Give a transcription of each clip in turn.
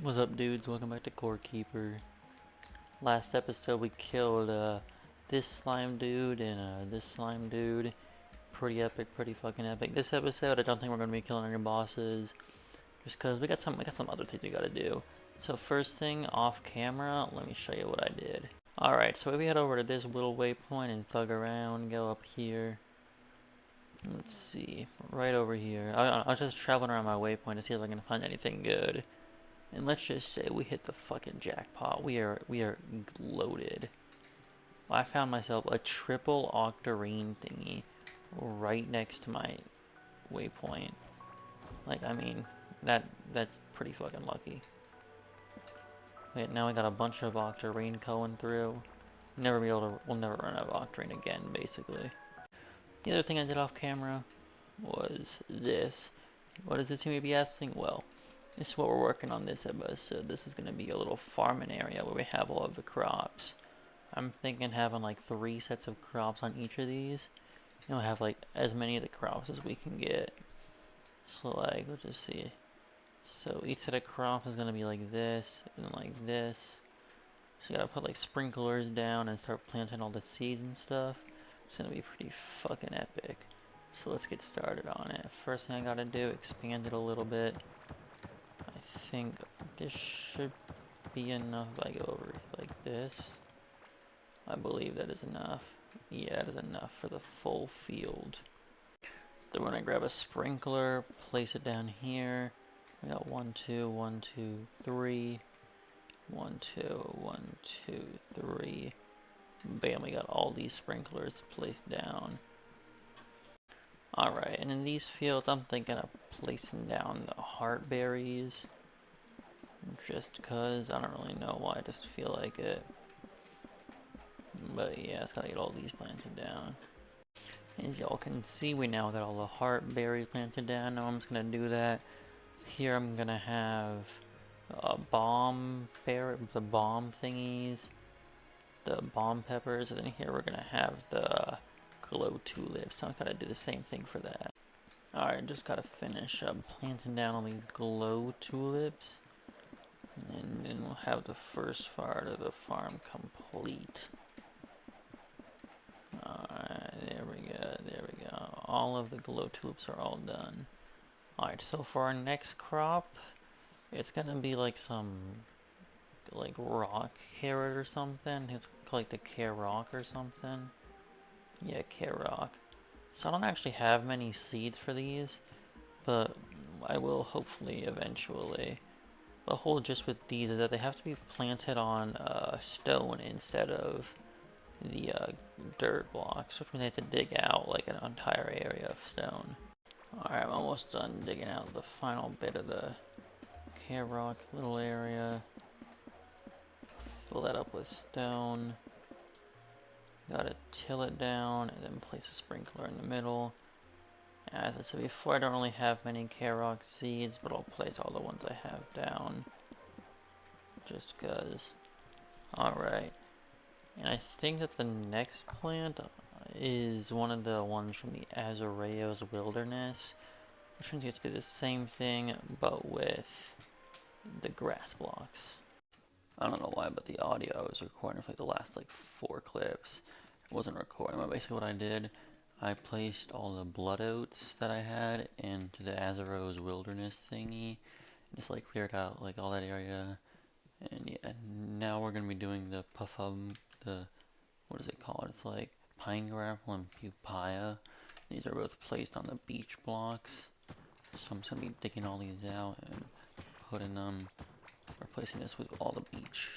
What's up, dudes? Welcome back to Core Keeper. Last episode we killed this slime dude and this slime dude. Pretty epic, pretty fucking epic. This episode I don't think we're gonna be killing any bosses, just cause we got some other things we gotta do. So first thing off camera, let me show you what I did. Alright, so we head over to this little waypoint and thug around, go up here. Let's see, right over here. I was just traveling around my waypoint to see if I can find anything good. And let's just say we hit the fucking jackpot. We are loaded. I found myself a triple octarine thingy right next to my waypoint. Like, I mean, that's pretty fucking lucky. Wait, now we got a bunch of octarine going through. We'll never run out of octarine again, basically. The other thing I did off camera was this. What does this seem to be asking? Well, this is what we're working on this episode. This is going to be a little farming area where we have all of the crops. I'm thinking having like 3 sets of crops on each of these. And we'll have like as many of the crops as we can get. So like, let's just see. So each set of crops is going to be like this, and like this. So you gotta put like sprinklers down and start planting all the seeds and stuff. It's going to be pretty fucking epic. So let's get started on it. First thing I gotta do, expand it a little bit. I think this should be enough if I go over like this. I believe that is enough. Yeah, it is enough for the full field. Then we're gonna grab a sprinkler, place it down here. We got 1, 2, 1, 2, 3. 1, 2, 1, 2, 3. Bam, we got all these sprinklers placed down. Alright, and in these fields, I'm thinking of placing down the heart berries. Just cause, I don't really know why, I just feel like it. But yeah, it's gotta get all these planted down. As y'all can see, we now got all the heart berries planted down. Now I'm just gonna do that. Here I'm gonna have the bomb thingies, the bomb peppers, and then here we're gonna have the glow tulips. So I'm gonna do the same thing for that. Alright, just gotta finish planting down all these glow tulips. And then we'll have the first part of the farm complete. Alright, there we go, there we go. All of the glow tulips are all done. Alright, so for our next crop, it's gonna be like some, like rock carrot or something. It's like the Carrock or something. Yeah, Carrock. So I don't actually have many seeds for these, but I will hopefully eventually. The whole gist with these is that they have to be planted on stone instead of the dirt blocks, which means they have to dig out like an entire area of stone. Alright, I'm almost done digging out the final bit of the Carrock little area. Fill that up with stone. Gotta till it down and then place a sprinkler in the middle. As I said before, I don't really have many Carrock seeds, but I'll place all the ones I have down. Just cause. Alright. And I think that the next plant is one of the ones from the Azureo's Wilderness, which means you have to do the same thing, but with the grass blocks. I don't know why, but the audio I was recording for like the last like 4 clips wasn't recording. But basically what I did, I placed all the blood oats that I had into the Azureo's Wilderness thingy. Just like cleared out like all that area. And yeah, now we're gonna be doing the what is it called? It's like pine grapple and pupaya. These are both placed on the beach blocks. So I'm just gonna be digging all these out and putting them, replacing this with all the beach.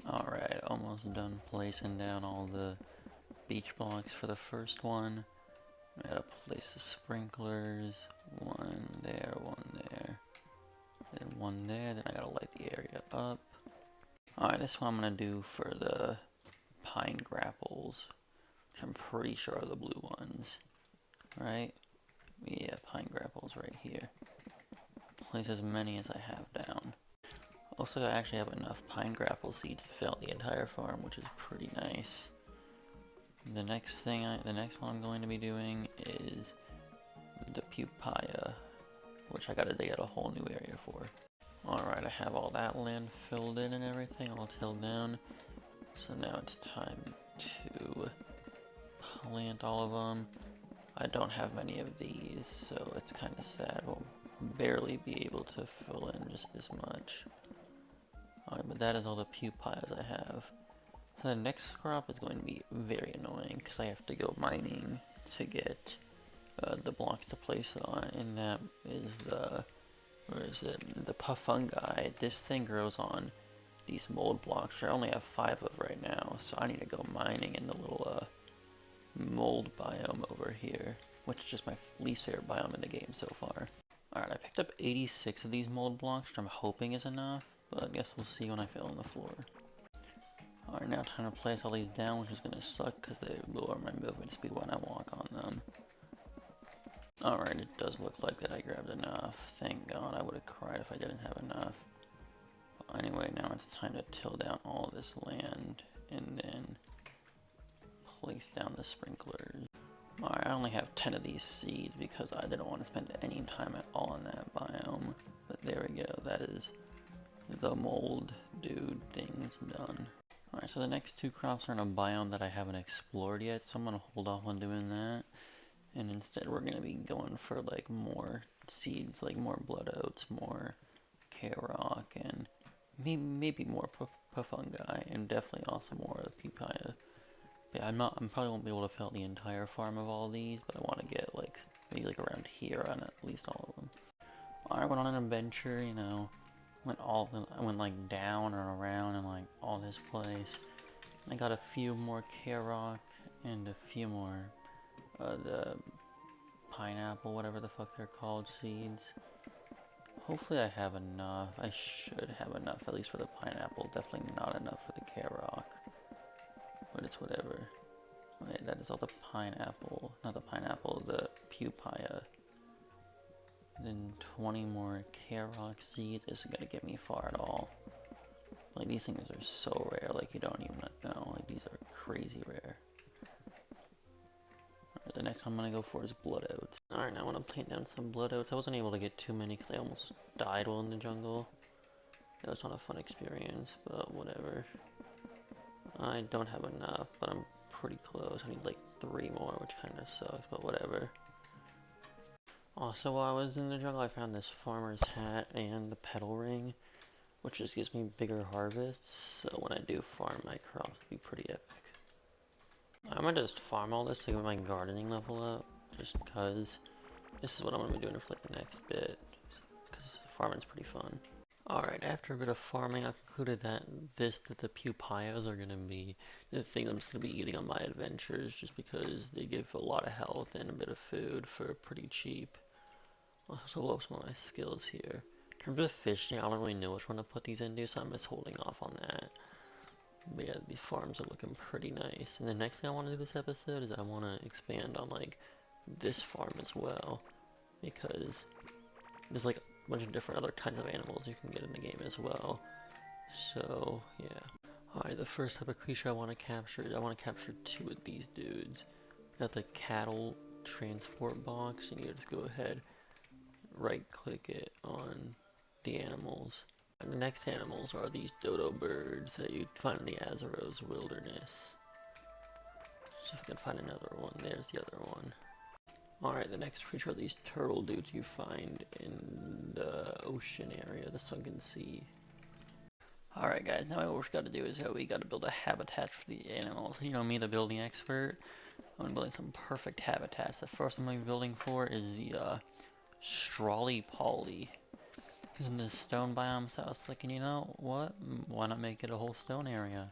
Alright, almost done placing down all the beach blocks for the first one. I gotta place the sprinklers, one there, then one there, then I gotta light the area up. Alright, this one I'm gonna do for the pine grapples, which I'm pretty sure are the blue ones, right? Yeah, pine grapples right here. Place as many as I have down. Also, I actually have enough pine grapple seeds to fill the entire farm, which is pretty nice. The next one I'm going to be doing is the pupaya, which I gotta dig out a whole new area for. Alright, I have all that land filled in and everything, all tilled down. So now it's time to plant all of them. I don't have many of these, so it's kind of sad. We'll barely be able to fill in just this much. Alright, but that is all the pupaes I have. So the next crop is going to be very annoying because I have to go mining to get the blocks to place it on, and that is the, where is it, the Pufungi. This thing grows on these mold blocks, which I only have 5 of right now, so I need to go mining in the little mold biome over here, which is just my least favorite biome in the game so far. Alright, I picked up 86 of these mold blocks, which I'm hoping is enough, but I guess we'll see when I fill in the floor. Alright, now time to place all these down, which is going to suck because they lower my movement speed when I walk on them. Alright, it does look like that I grabbed enough. Thank God, I would have cried if I didn't have enough. But anyway, now it's time to till down all this land and then place down the sprinklers. Alright, I only have 10 of these seeds because I didn't want to spend any time at all in that biome. But there we go, that is the mold dude things done. Alright, so the next 2 crops are in a biome that I haven't explored yet, so I'm going to hold off on doing that. And instead we're going to be going for like more seeds, like more blood oats, more K-Rock, and maybe more Pufungi, and definitely also more of Pupaya. Yeah, I probably won't be able to fill the entire farm of all these, but I want to get like maybe like around here on at least all of them. I went on an adventure, you know, I went like down and around and like all this place. I got a few more K-Rock and a few more the pineapple, whatever the fuck they're called, seeds. Hopefully I have enough. I should have enough, at least for the pineapple. Definitely not enough for the K-Rock, but it's whatever. Okay, that is all the pineapple, not the pineapple, the pupaya. Then 20 more K-Rock seeds isn't gonna get me far at all. Like, these things are so rare, like, you don't even know. Like, these are crazy rare. Alright, the next one I'm gonna go for is blood oats. Alright, now I want to plant down some blood oats. I wasn't able to get too many because I almost died while in the jungle. That was not a fun experience, but whatever. I don't have enough, but I'm pretty close. I need like 3 more, which kind of sucks, but whatever. Also, while I was in the jungle, I found this farmer's hat and the petal ring, which just gives me bigger harvests, so when I do farm, my crops will be pretty epic. I'm gonna just farm all this to get my gardening level up, just because this is what I'm gonna be doing for like the next bit, because farming's pretty fun. Alright, after a bit of farming, I concluded that the pupayas are gonna be the thing I'm just gonna be eating on my adventures, just because they give a lot of health and a bit of food for pretty cheap. Also low some of my skills here. In terms of fishing, I don't really know which one to put these into, so I'm just holding off on that. But yeah, these farms are looking pretty nice. And the next thing I want to do this episode is I want to expand on like this farm as well, because there's like a bunch of different other kinds of animals you can get in the game as well. So yeah. Alright, the first type of creature I want to capture is I want to capture 2 of these dudes. Got the cattle transport box, and you just go ahead, right click it on the animals. And the next animals are these dodo birds that you find in the Azeroth wilderness. So if I can find another one, there's the other one. Alright, the next creature are these turtle dudes you find in the ocean area, the sunken sea. Alright guys, now what we've got to do is we got to build a habitat for the animals. You know me, the building expert. I'm going to build some perfect habitats. The first I'm going to be building for is the Strawly Polly. It's in the stone biome, so I was thinking, you know what? Why not make it a whole stone area?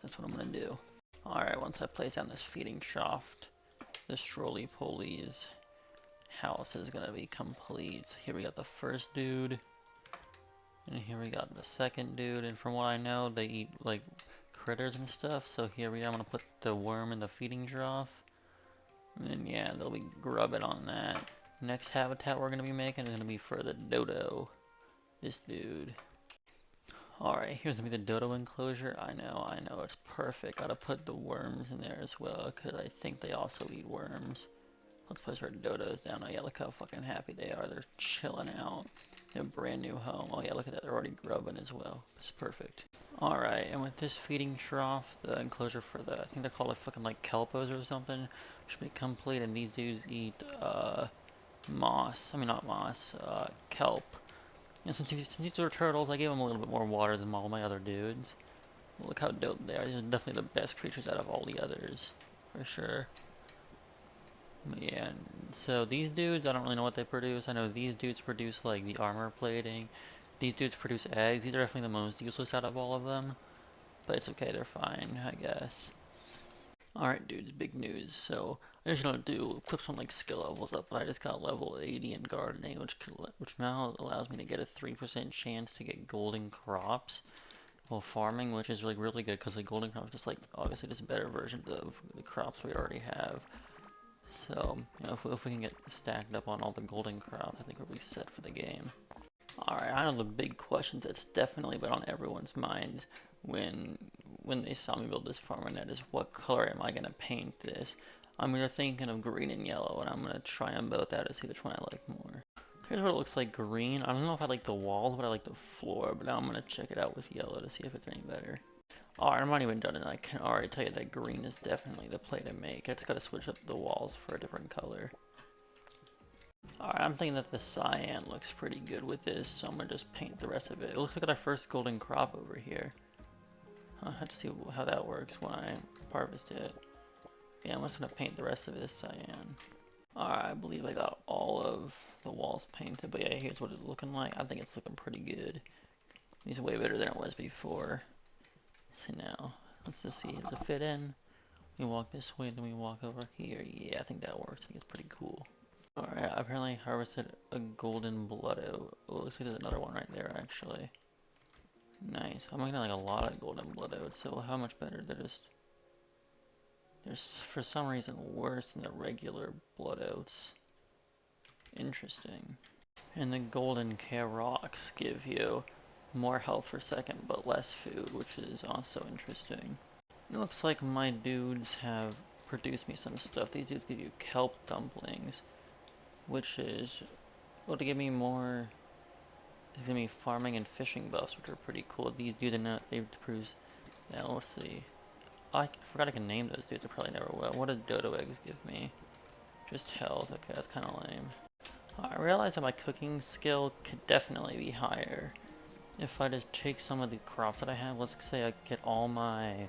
That's what I'm going to do. Alright, once I place down this feeding shaft, the Strawly Polly's house is going to be complete. So here we got the first dude. And here we got the second dude, and from what I know, they eat, like, critters and stuff, so here we are, I'm gonna put the worm in the feeding trough. And then, yeah, they'll be grubbing on that. Next habitat we're gonna be making is gonna be for the dodo. This dude. Alright, here's gonna be the dodo enclosure. I know, it's perfect. Gotta put the worms in there as well, because I think they also eat worms. Let's place our dodos down. Oh yeah, look how fucking happy they are. They're chilling out. a brand new home. Oh yeah, look at that, they're already grubbing as well. It's perfect. Alright, and with this feeding trough, the enclosure for the, I think they're called like fucking like kelpos or something, should be complete, and these dudes eat, moss. I mean, not moss, kelp. And since these are turtles, I gave them a little bit more water than all my other dudes. Look how dope they are. These are definitely the best creatures out of all the others, for sure. Yeah, so these dudes, I don't really know what they produce. I know these dudes produce like the armor plating. These dudes produce eggs. These are definitely the most useless out of all of them. But it's okay, they're fine, I guess. Alright dudes, big news. So, I usually don't do clips on like skill levels up, but I just got level 80 in gardening, which now allows me to get a 3% chance to get golden crops while farming, which is like really good because like golden crops just like obviously just better versions of the crops we already have. So, you know, if we can get stacked up on all the golden crops, I think we'll be set for the game. Alright, I know the big question that's definitely been on everyone's mind when they saw me build this farmer net is what color am I going to paint this? I'm either thinking of green and yellow, and I'm going to try them both out to see which one I like more. Here's what it looks like green. I don't know if I like the walls, but I like the floor, but now I'm going to check it out with yellow to see if it's any better. Alright, I'm not even done, and I can already tell you that green is definitely the play to make. I just gotta switch up the walls for a different color. Alright, I'm thinking that the cyan looks pretty good with this, so I'm gonna just paint the rest of it. It looks like our first golden crop over here. I'll have to see how that works when I harvest it. Yeah, I'm just gonna paint the rest of this cyan. Alright, I believe I got all of the walls painted, but yeah, here's what it's looking like. I think it's looking pretty good. It's way better than it was before. So now, let's just see, does it fit in? We walk this way, then we walk over here. Yeah, I think that works. I think it's pretty cool. Alright, I apparently harvested a golden blood oat. Oh, looks like there's another one right there, actually. Nice. I'm getting like a lot of golden blood oats, so how much better? They're for some reason worse than the regular blood oats. Interesting. And the golden Karoks give you more health per second, but less food, which is also interesting. It looks like my dudes have produced me some stuff. These dudes give you kelp dumplings, which is, well, to give me more, it's gonna be farming and fishing buffs, which are pretty cool. These dudes, they produce, yeah, let's see. Oh, I forgot I can name those dudes, I probably never will. What does dodo eggs give me? Just health, okay, that's kinda lame. I realize that my cooking skill could definitely be higher. If I just take some of the crops that I have, let's say I get all my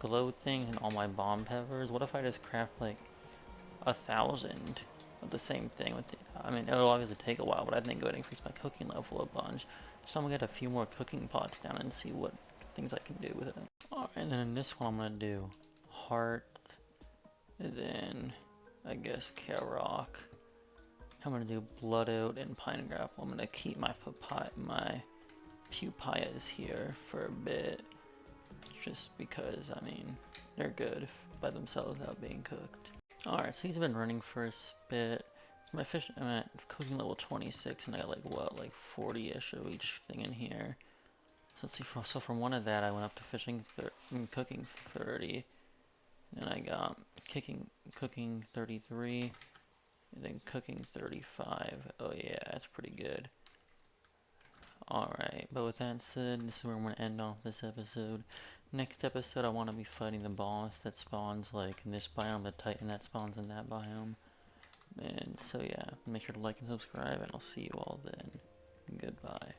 glow things and all my bomb peppers, what if I just craft like 1,000 of the same thing with I mean, it'll obviously take a while, but I think it would increase my cooking level a bunch. So I'm gonna get a few more cooking pots down and see what things I can do with it. Alright, and then in this one I'm gonna do heart, and then I guess Karok. I'm gonna do blood oat and pine grapple. I'm gonna keep my pupayas here for a bit, just because, I mean, they're good by themselves without being cooked. Alright, so these have been running for a bit. So I'm at cooking level 26, and I got like, what, like 40-ish of each thing in here. So let's see, so from one of that I went up to cooking 30. Then I got cooking 33, and then cooking 35. Oh yeah, that's pretty good. Alright, but with that said, this is where I'm going to end off this episode. Next episode, I want to be fighting the boss that spawns like in this biome, the Titan that spawns in that biome. And so yeah, make sure to like and subscribe, and I'll see you all then. Goodbye.